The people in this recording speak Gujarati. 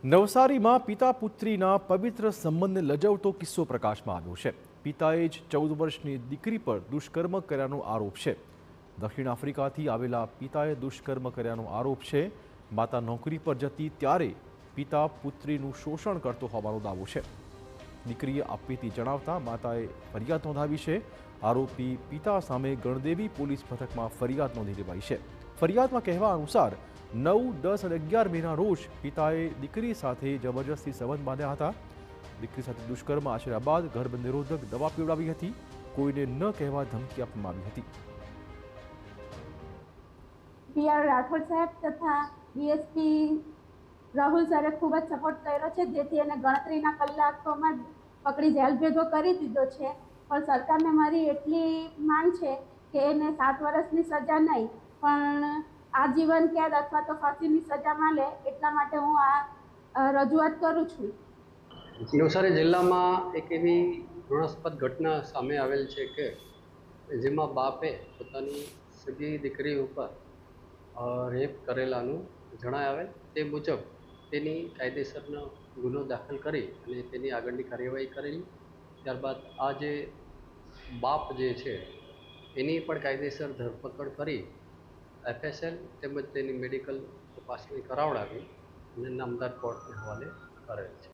નવસારીમાં પિતા પુત્રીના પવિત્ર સંબંધને લજવતો કિસ્સો પ્રકાશમાં આવ્યો છે. પિતાએ જ 14 વર્ષની દીકરી પર દુષ્કર્મ કર્યાનો આરોપ છે. દક્ષિણ આફ્રિકાથી આવેલા પિતાએ દુષ્કર્મ કર્યાનો આરોપ છે. માતા નોકરી પર જતી ત્યારે પિતા પુત્રીનું શોષણ કરતો હોવાનો દાવો છે. દીકરીએ આપવીતી જણાવતા માતાએ ફરિયાદ નોંધાવી છે. આરોપી પિતા સામે ગણદેવી પોલીસ મથકમાં ફરિયાદ નોંધી લેવાઈ છે. ફરિયાદમાં કહેવા અનુસાર 9, 10 અને 11 મેના રોજ પિતાએ દીકરી સાથે જબરજસ્તી સંબંધ બાંધ્યા હતા. દીકરી સાથે દુષ્કર્મ આચર્યા બાદ ગર્ભ નિરોધક દવા પીવડાવી હતી. કોઈને ન કહેવા ધમકી આપવામાં આવી હતી. પીઆર રાઠોડ સાહેબ તથા ડીએસપી રાહુલ સરે ખૂબ જ સપોર્ટ કર્યો છે, જેથી એને ગણતરીના કલાકોમાં પકડી જેલ ભેગો કરી દીધો છે. પણ સરકારને મારી એટલી માંગ છે કે એને 7 વર્ષની સજા નહીં પણ આજીવન કેદ અથવા તો ફાંસીની સજા મળે, એટલા માટે હું આ રજૂઆત કરું છું. નવસારી જિલ્લામાં એક એવી ઘૃણાસ્પદ ઘટના સામે આવેલ છે કે જેમાં બાપે પોતાની સગી દીકરી ઉપર રેપ કરેલાનું જણાય આવેલ. તે મુજબ તેની કાયદેસરનો ગુનો દાખલ કરી અને તેની આગળની કાર્યવાહી કરેલી. ત્યારબાદ આ જે બાપ જે છે એની પણ કાયદેસર ધરપકડ કરી એફએસએલ તેમજ તેની મેડિકલ તપાસણી કરાવડાવી અને નામદાર કોર્ટને હવાલે કરેલ છે.